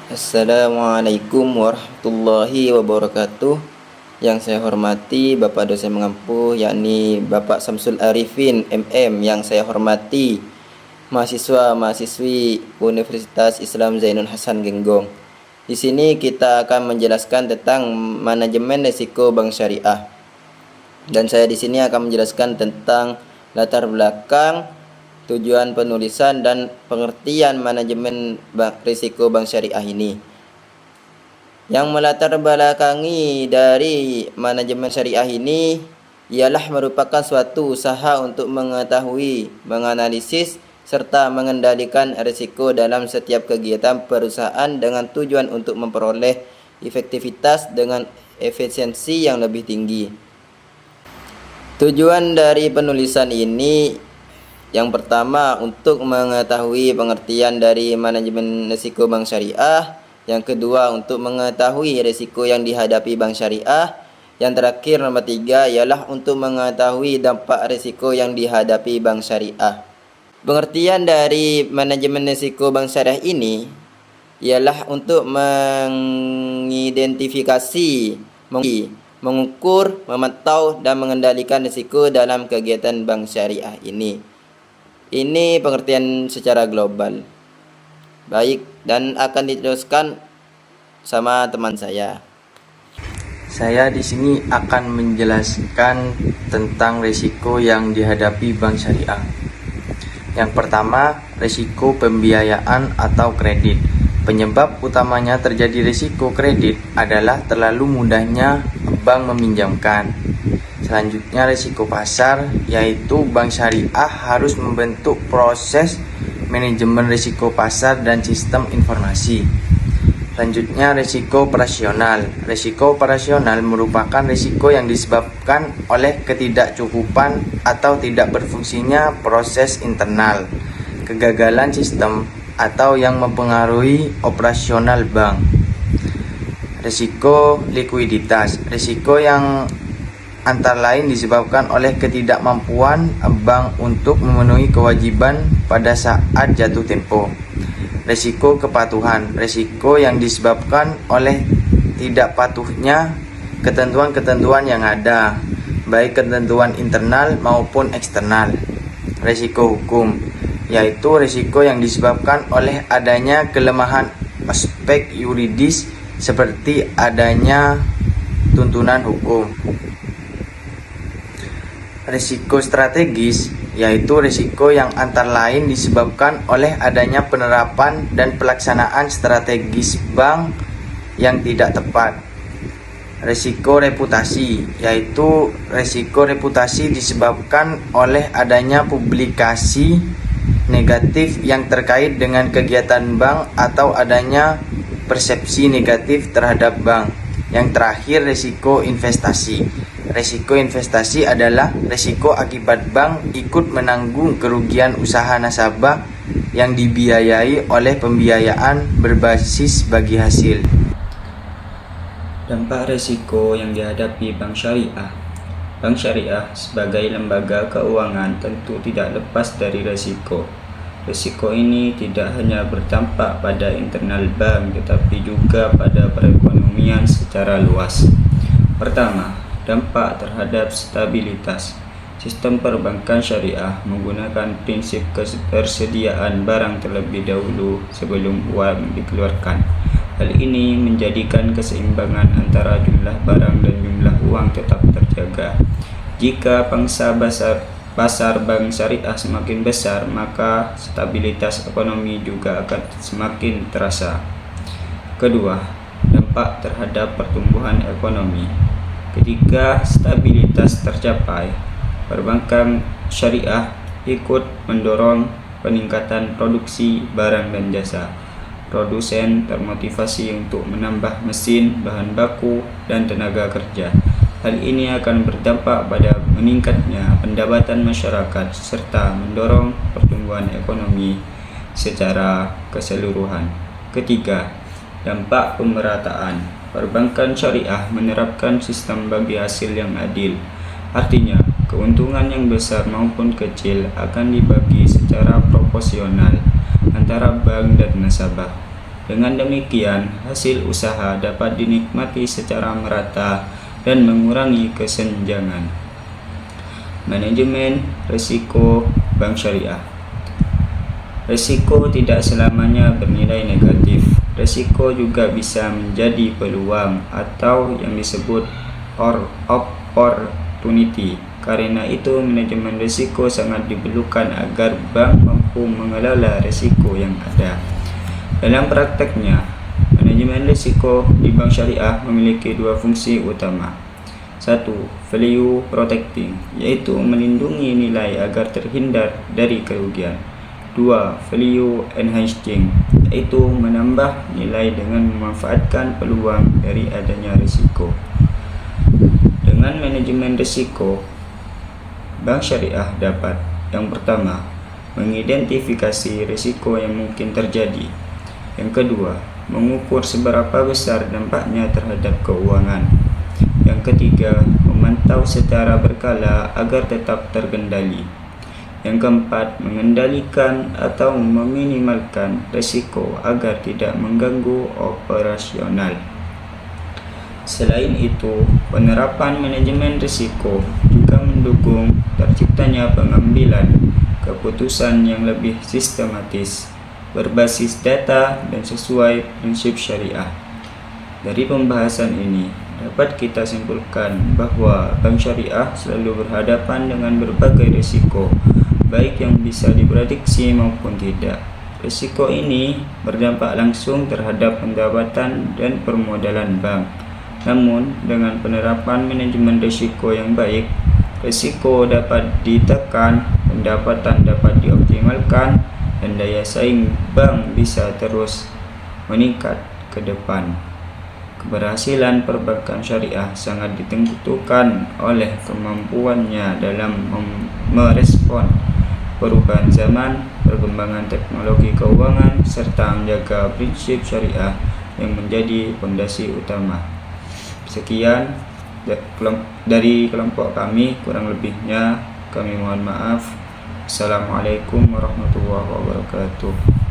Assalamualaikum warahmatullahi wabarakatuh. Yang saya hormati Bapak dosen mengampu, yakni Bapak Samsul Arifin MM. Yang saya hormati mahasiswa-mahasiswi Universitas Islam Zainul Hasan Genggong. Di sini kita akan menjelaskan tentang manajemen risiko bank syariah. Dan saya di sini akan menjelaskan tentang latar belakang, tujuan penulisan dan pengertian manajemen risiko bank syariah ini. Yang melatar belakangi dari manajemen syariah ini ialah merupakan suatu usaha untuk mengetahui, menganalisis, serta mengendalikan risiko dalam setiap kegiatan perusahaan dengan tujuan untuk memperoleh efektivitas dengan efisiensi yang lebih tinggi. Tujuan dari penulisan ini yang pertama, untuk mengetahui pengertian dari manajemen risiko bank syariah. Yang kedua, untuk mengetahui risiko yang dihadapi bank syariah. Yang terakhir, nomor 3, ialah untuk mengetahui dampak risiko yang dihadapi bank syariah. Pengertian dari manajemen risiko bank syariah ini ialah untuk mengidentifikasi, mengukur, memantau, dan mengendalikan risiko dalam kegiatan bank syariah ini. Ini pengertian secara global. Baik, dan akan diteruskan sama teman saya. Saya di sini akan menjelaskan tentang risiko yang dihadapi bank syariah. Yang pertama, risiko pembiayaan atau kredit. Penyebab utamanya terjadi risiko kredit adalah terlalu mudahnya bank meminjamkan. Selanjutnya, risiko pasar, yaitu bank syariah harus membentuk proses manajemen risiko pasar dan sistem informasi. Selanjutnya, risiko operasional. Risiko operasional merupakan risiko yang disebabkan oleh ketidakcukupan atau tidak berfungsinya proses internal, kegagalan sistem, atau yang mempengaruhi operasional bank. Risiko likuiditas. Risiko yang antara lain disebabkan oleh ketidakmampuan bank untuk memenuhi kewajiban pada saat jatuh tempo. Risiko kepatuhan. Risiko yang disebabkan oleh tidak patuhnya ketentuan-ketentuan yang ada, baik ketentuan internal maupun eksternal. Risiko hukum, yaitu risiko yang disebabkan oleh adanya kelemahan aspek yuridis seperti adanya tuntunan hukum. Risiko strategis, yaitu risiko yang antara lain disebabkan oleh adanya penerapan dan pelaksanaan strategis bank yang tidak tepat. Risiko reputasi, yaitu risiko reputasi disebabkan oleh adanya publikasi negatif yang terkait dengan kegiatan bank atau adanya persepsi negatif terhadap bank. Yang terakhir, risiko investasi. Risiko investasi adalah risiko akibat bank ikut menanggung kerugian usaha nasabah yang dibiayai oleh pembiayaan berbasis bagi hasil. Dampak risiko yang dihadapi bank syariah. Bank syariah sebagai lembaga keuangan tentu tidak lepas dari risiko. Risiko ini tidak hanya berdampak pada internal bank tetapi juga pada perekonomian secara luas. Pertama, dampak terhadap stabilitas. Sistem perbankan syariah menggunakan prinsip ketersediaan barang terlebih dahulu sebelum uang dikeluarkan. Hal ini menjadikan keseimbangan antara jumlah barang dan jumlah uang tetap terjaga. Jika pangsa pasar bank syariah semakin besar, maka stabilitas ekonomi juga akan semakin terasa. Kedua, dampak terhadap pertumbuhan ekonomi. Ketika stabilitas tercapai, perbankan syariah ikut mendorong peningkatan produksi barang dan jasa. Produsen termotivasi untuk menambah mesin, bahan baku, dan tenaga kerja. Hal ini akan berdampak pada meningkatnya pendapatan masyarakat serta mendorong pertumbuhan ekonomi secara keseluruhan. Ketiga, dampak pemerataan. Perbankan syariah menerapkan sistem bagi hasil yang adil. Artinya, keuntungan yang besar maupun kecil akan dibagi secara proporsional antara bank dan nasabah. Dengan demikian, hasil usaha dapat dinikmati secara merata dan mengurangi kesenjangan. Manajemen risiko bank syariah. Risiko tidak selamanya bernilai negatif. Risiko juga bisa menjadi peluang atau yang disebut opportunity. Karena itu, manajemen risiko sangat diperlukan agar bank mampu mengelola risiko yang ada. Dalam prakteknya, manajemen risiko di bank syariah memiliki dua fungsi utama. 1. Value protecting, yaitu melindungi nilai agar terhindar dari kerugian. 2. Value enhancing, yaitu menambah nilai dengan memanfaatkan peluang dari adanya risiko. Dengan manajemen risiko, bank syariah dapat: yang pertama, mengidentifikasi risiko yang mungkin terjadi. Yang kedua, mengukur seberapa besar dampaknya terhadap keuangan. Yang ketiga, memantau secara berkala agar tetap terkendali. Yang keempat, mengendalikan atau meminimalkan risiko agar tidak mengganggu operasional. Selain itu, penerapan manajemen risiko juga mendukung terciptanya pengambilan keputusan yang lebih sistematis, berbasis data dan sesuai prinsip syariah. Dari pembahasan ini, dapat kita simpulkan bahwa bank syariah selalu berhadapan dengan berbagai risiko, baik yang bisa diprediksi maupun tidak. Risiko ini berdampak langsung terhadap pendapatan dan permodalan bank. Namun, dengan penerapan manajemen risiko yang baik, risiko dapat ditekan, pendapatan dapat dioptimalkan, dan daya saing bank bisa terus meningkat ke depan. Keberhasilan perbankan syariah sangat ditentukan oleh kemampuannya dalam merespon perubahan zaman, perkembangan teknologi keuangan, serta menjaga prinsip syariah yang menjadi fondasi utama. Sekian dari kelompok kami, kurang lebihnya kami mohon maaf. Assalamualaikum warahmatullahi wabarakatuh.